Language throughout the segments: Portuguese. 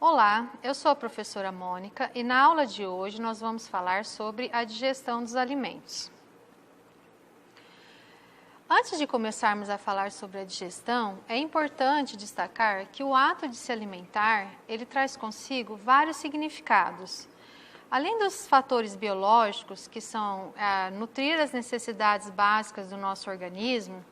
Olá, eu sou a professora Mônica e na aula de hoje nós vamos falar sobre a digestão dos alimentos. Antes de começarmos a falar sobre a digestão, é importante destacar que o ato de se alimentar, ele traz consigo vários significados. Além dos fatores biológicos, que são nutrir as necessidades básicas do nosso organismo,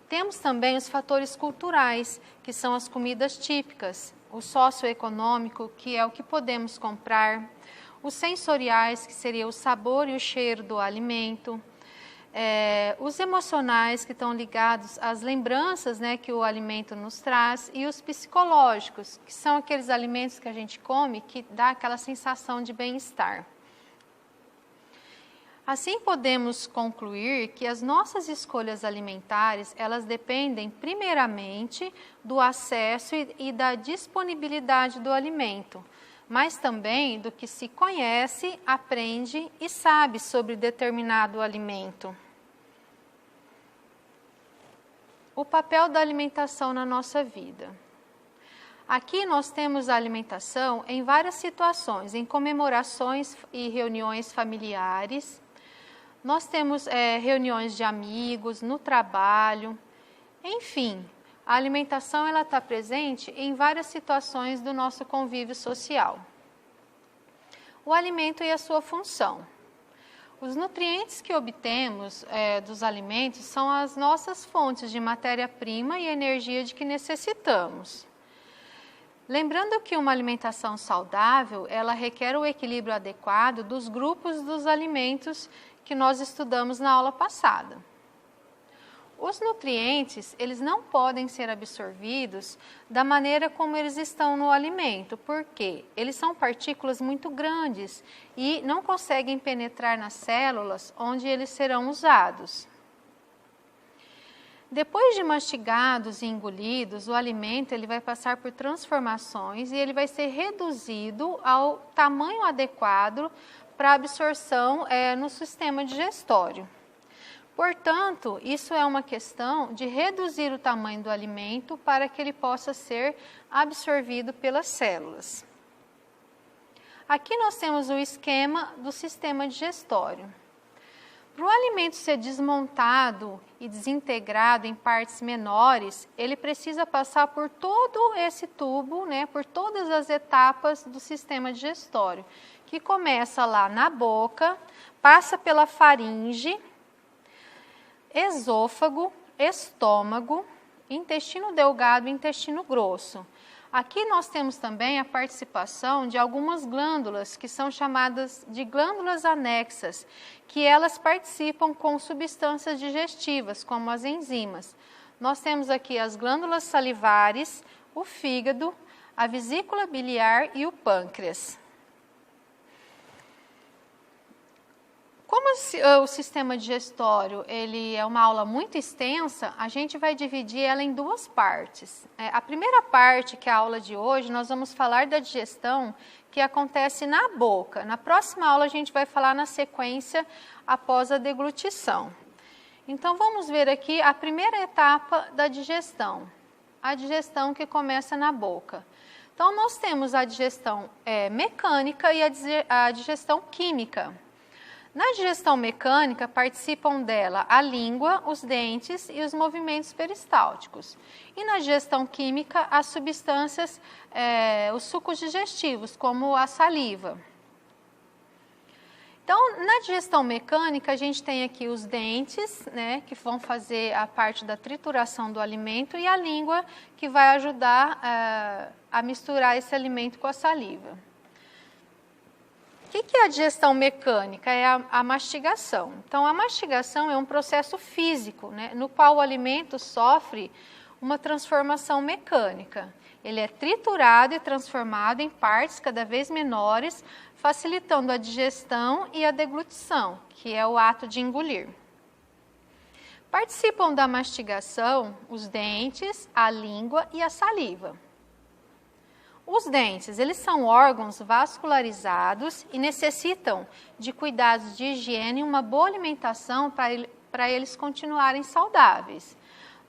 temos também os fatores culturais, que são as comidas típicas, o socioeconômico, que é o que podemos comprar, os sensoriais, que seria o sabor e o cheiro do alimento, os emocionais, que estão ligados às lembranças, que o alimento nos traz, e os psicológicos, que são aqueles alimentos que a gente come que dá aquela sensação de bem-estar. Assim, podemos concluir que as nossas escolhas alimentares, elas dependem primeiramente do acesso e da disponibilidade do alimento, mas também do que se conhece, aprende e sabe sobre determinado alimento. O papel da alimentação na nossa vida. Aqui nós temos a alimentação em várias situações, em comemorações e reuniões familiares. Nós temos reuniões de amigos, no trabalho, enfim, a alimentação ela está presente em várias situações do nosso convívio social. O alimento e a sua função. Os nutrientes que obtemos dos alimentos são as nossas fontes de matéria-prima e energia de que necessitamos. Lembrando que uma alimentação saudável, ela requer o equilíbrio adequado dos grupos dos alimentos que nós estudamos na aula passada. Os nutrientes, eles não podem ser absorvidos da maneira como eles estão no alimento, porque eles são partículas muito grandes e não conseguem penetrar nas células onde eles serão usados. Depois de mastigados e engolidos, o alimento ele vai passar por transformações e ele vai ser reduzido ao tamanho adequado para absorção no sistema digestório. Portanto, isso é uma questão de reduzir o tamanho do alimento para que ele possa ser absorvido pelas células. Aqui nós temos o esquema do sistema digestório. Para o alimento ser desmontado e desintegrado em partes menores, ele precisa passar por todo esse tubo, por todas as etapas do sistema digestório, que começa lá na boca, passa pela faringe, esôfago, estômago, intestino delgado e intestino grosso. Aqui nós temos também a participação de algumas glândulas, que são chamadas de glândulas anexas, que elas participam com substâncias digestivas, como as enzimas. Nós temos aqui as glândulas salivares, o fígado, a vesícula biliar e o pâncreas. Como o sistema digestório ele é uma aula muito extensa, a gente vai dividir ela em duas partes. A primeira parte, que é a aula de hoje, nós vamos falar da digestão que acontece na boca. Na próxima aula a gente vai falar na sequência após a deglutição. Então vamos ver aqui a primeira etapa da digestão, a digestão que começa na boca. Então nós temos a digestão mecânica e a digestão química. Na digestão mecânica, participam dela a língua, os dentes e os movimentos peristálticos. E na digestão química, as substâncias, os sucos digestivos, como a saliva. Então, na digestão mecânica, a gente tem aqui os dentes, que vão fazer a parte da trituração do alimento, e a língua, que vai ajudar a misturar esse alimento com a saliva. O que é a digestão mecânica? É a mastigação. Então, a mastigação é um processo físico, no qual o alimento sofre uma transformação mecânica. Ele é triturado e transformado em partes cada vez menores, facilitando a digestão e a deglutição, que é o ato de engolir. Participam da mastigação os dentes, a língua e a saliva. Os dentes, eles são órgãos vascularizados e necessitam de cuidados de higiene e uma boa alimentação para eles continuarem saudáveis.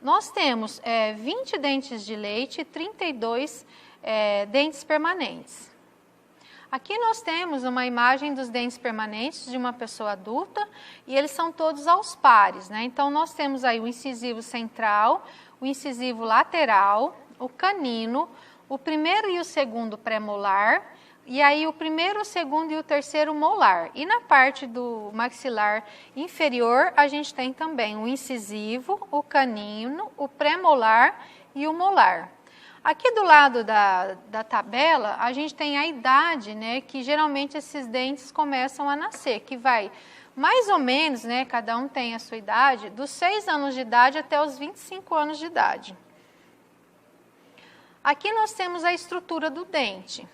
Nós temos 20 dentes de leite e 32 dentes permanentes. Aqui nós temos uma imagem dos dentes permanentes de uma pessoa adulta e eles são todos aos pares, né? Então, nós temos aí o incisivo central, o incisivo lateral, o canino, o primeiro e o segundo pré-molar, e aí o primeiro, o segundo e o terceiro molar. E na parte do maxilar inferior, a gente tem também o incisivo, o canino, o pré-molar e o molar. Aqui do lado da tabela, a gente tem a idade, né, que geralmente esses dentes começam a nascer, que vai mais ou menos, né, cada um tem a sua idade, dos 6 anos de idade até os 25 anos de idade. Aqui nós temos a estrutura do dente.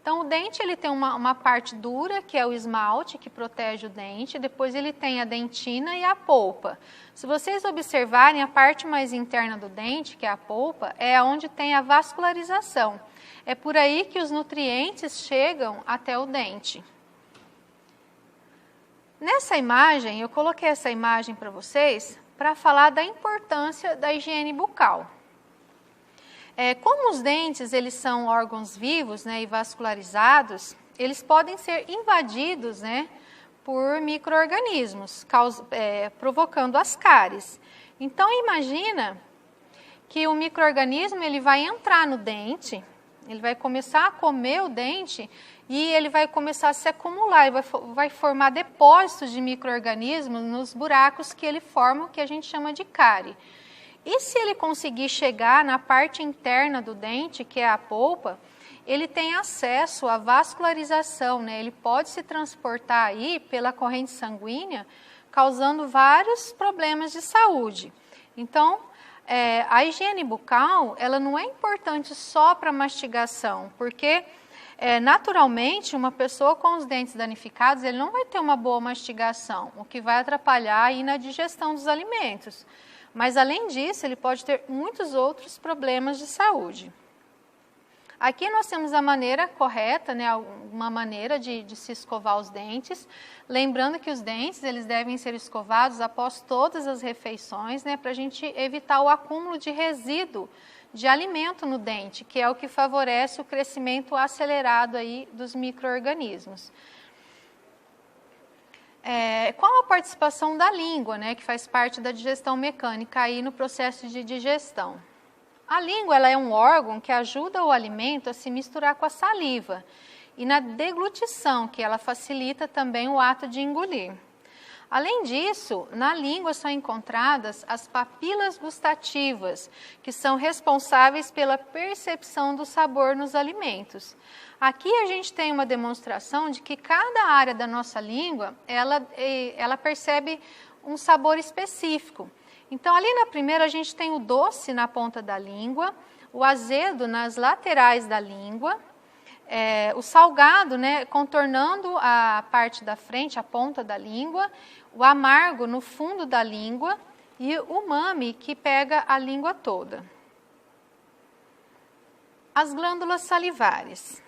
Então, o dente ele tem uma parte dura, que é o esmalte, que protege o dente. Depois ele tem a dentina e a polpa. Se vocês observarem, a parte mais interna do dente, que é a polpa, é onde tem a vascularização. É por aí que os nutrientes chegam até o dente. Nessa imagem, eu coloquei essa imagem para vocês para falar da importância da higiene bucal. Como os dentes eles são órgãos vivos, né, e vascularizados, eles podem ser invadidos, né, por micro-organismos, provocando as cáries. Então, imagina que o micro-organismo ele vai entrar no dente, ele vai começar a comer o dente e ele vai começar a se acumular, vai formar depósitos de micro-organismos nos buracos que ele forma, que a gente chama de cárie. E se ele conseguir chegar na parte interna do dente, que é a polpa, ele tem acesso à vascularização, né? Ele pode se transportar aí pela corrente sanguínea, causando vários problemas de saúde. Então, a higiene bucal, ela não é importante só para mastigação, porque naturalmente uma pessoa com os dentes danificados, ele não vai ter uma boa mastigação, o que vai atrapalhar aí na digestão dos alimentos. Mas, além disso, ele pode ter muitos outros problemas de saúde. Aqui nós temos a maneira correta, né, uma maneira de se escovar os dentes. Lembrando que os dentes eles devem ser escovados após todas as refeições, né, para a gente evitar o acúmulo de resíduo de alimento no dente, que é o que favorece o crescimento acelerado aí dos micro-organismos. Qual a participação da língua, né, que faz parte da digestão mecânica aí no processo de digestão? A língua ela é um órgão que ajuda o alimento a se misturar com a saliva e na deglutição, que ela facilita também o ato de engolir. Além disso, na língua são encontradas as papilas gustativas, que são responsáveis pela percepção do sabor nos alimentos. Aqui a gente tem uma demonstração de que cada área da nossa língua, ela percebe um sabor específico. Então, ali na primeira a gente tem o doce na ponta da língua, o azedo nas laterais da língua, o salgado, né, contornando a parte da frente, a ponta da língua, o amargo no fundo da língua e o umami que pega a língua toda. As glândulas salivares.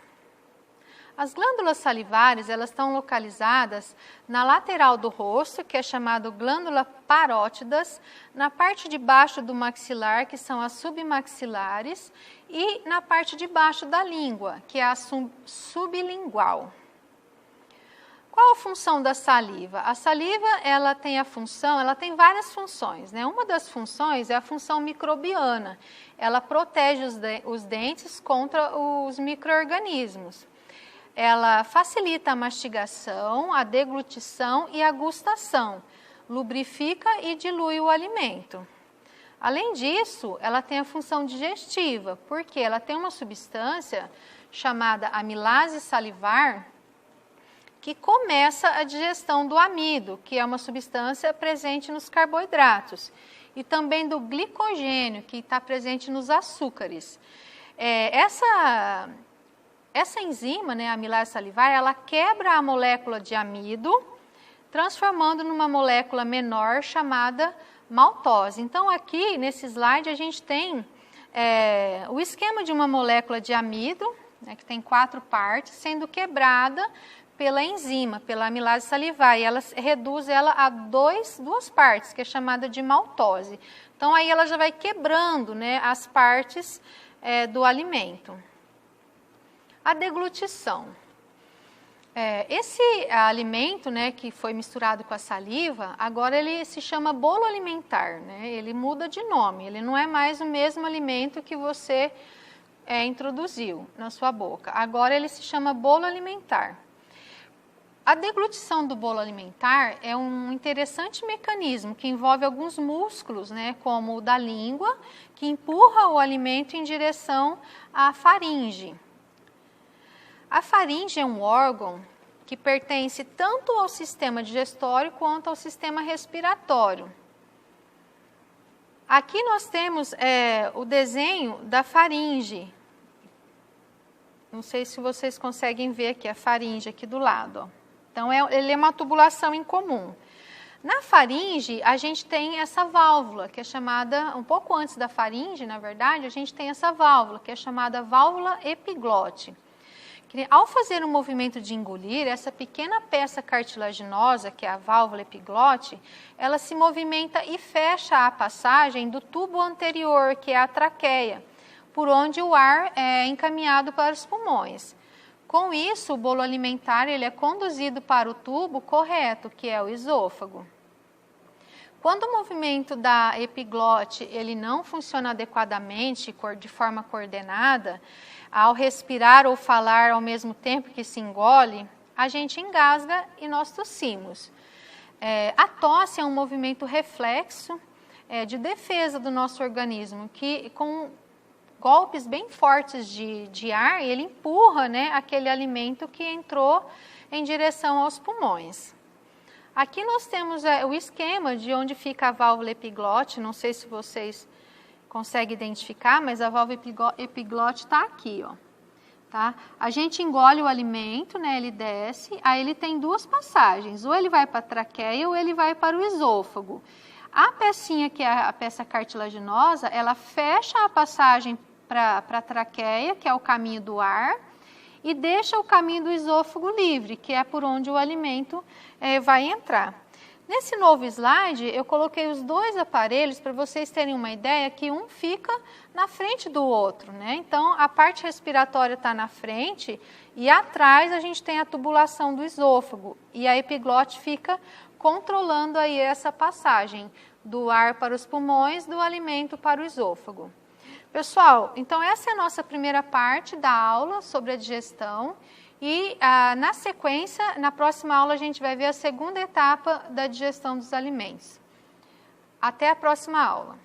As glândulas salivares, elas estão localizadas na lateral do rosto, que é chamado glândula parótidas, na parte de baixo do maxilar, que são as submaxilares, e na parte de baixo da língua, que é a sublingual. Qual a função da saliva? A saliva, ela tem várias funções, né? Uma das funções é a função microbiana. Ela protege os dentes contra os micro-organismos. Ela facilita a mastigação, a deglutição e a gustação, lubrifica e dilui o alimento. Além disso, ela tem a função digestiva, porque ela tem uma substância chamada amilase salivar, que começa a digestão do amido, que é uma substância presente nos carboidratos, e também do glicogênio, que está presente nos açúcares. Essa enzima, né, a amilase salivar, ela quebra a molécula de amido, transformando numa molécula menor chamada maltose. Então, aqui nesse slide a gente tem o esquema de uma molécula de amido, né, que tem 4 partes, sendo quebrada pela enzima, pela amilase salivar, e ela reduz ela a 2 partes, que é chamada de maltose. Então, aí ela já vai quebrando, né, as partes do alimento. A deglutição. Esse alimento, né, que foi misturado com a saliva, agora ele se chama bolo alimentar, né? Ele muda de nome, ele não é mais o mesmo alimento que você introduziu na sua boca. Agora ele se chama bolo alimentar. A deglutição do bolo alimentar é um interessante mecanismo que envolve alguns músculos, né, como o da língua, que empurra o alimento em direção à faringe. A faringe é um órgão que pertence tanto ao sistema digestório quanto ao sistema respiratório. Aqui nós temos o desenho da faringe. Não sei se vocês conseguem ver aqui a faringe aqui do lado, ó. Então, ele é uma tubulação incomum. Na faringe, a gente tem essa válvula, que é chamada, um pouco antes da faringe, na verdade, a gente tem essa válvula, que é chamada válvula epiglote. Que, ao fazer um movimento de engolir, essa pequena peça cartilaginosa, que é a válvula epiglote, ela se movimenta e fecha a passagem do tubo anterior, que é a traqueia, por onde o ar é encaminhado para os pulmões. Com isso, o bolo alimentar ele é conduzido para o tubo correto, que é o esôfago. Quando o movimento da epiglote ele não funciona adequadamente, de forma coordenada, ao respirar ou falar ao mesmo tempo que se engole, a gente engasga e nós tossimos. A tosse é um movimento reflexo de defesa do nosso organismo, que com golpes bem fortes de ar, ele empurra, né, aquele alimento que entrou em direção aos pulmões. Aqui nós temos o esquema de onde fica a válvula epiglote, não sei se vocês conseguem identificar, mas a válvula epiglote está aqui, ó. Tá? A gente engole o alimento, né, ele desce, aí ele tem duas passagens, ou ele vai para a traqueia ou ele vai para o esôfago. A pecinha, que é a peça cartilaginosa, ela fecha a passagem para a traqueia, que é o caminho do ar, e deixa o caminho do esôfago livre, que é por onde o alimento vai entrar. Nesse novo slide, eu coloquei os dois aparelhos para vocês terem uma ideia que um fica na frente do outro, né? Então, a parte respiratória está na frente e atrás a gente tem a tubulação do esôfago e a epiglote fica controlando aí essa passagem do ar para os pulmões, do alimento para o esôfago. Pessoal, então essa é a nossa primeira parte da aula sobre a digestão e na sequência, na próxima aula a gente vai ver a segunda etapa da digestão dos alimentos. Até a próxima aula.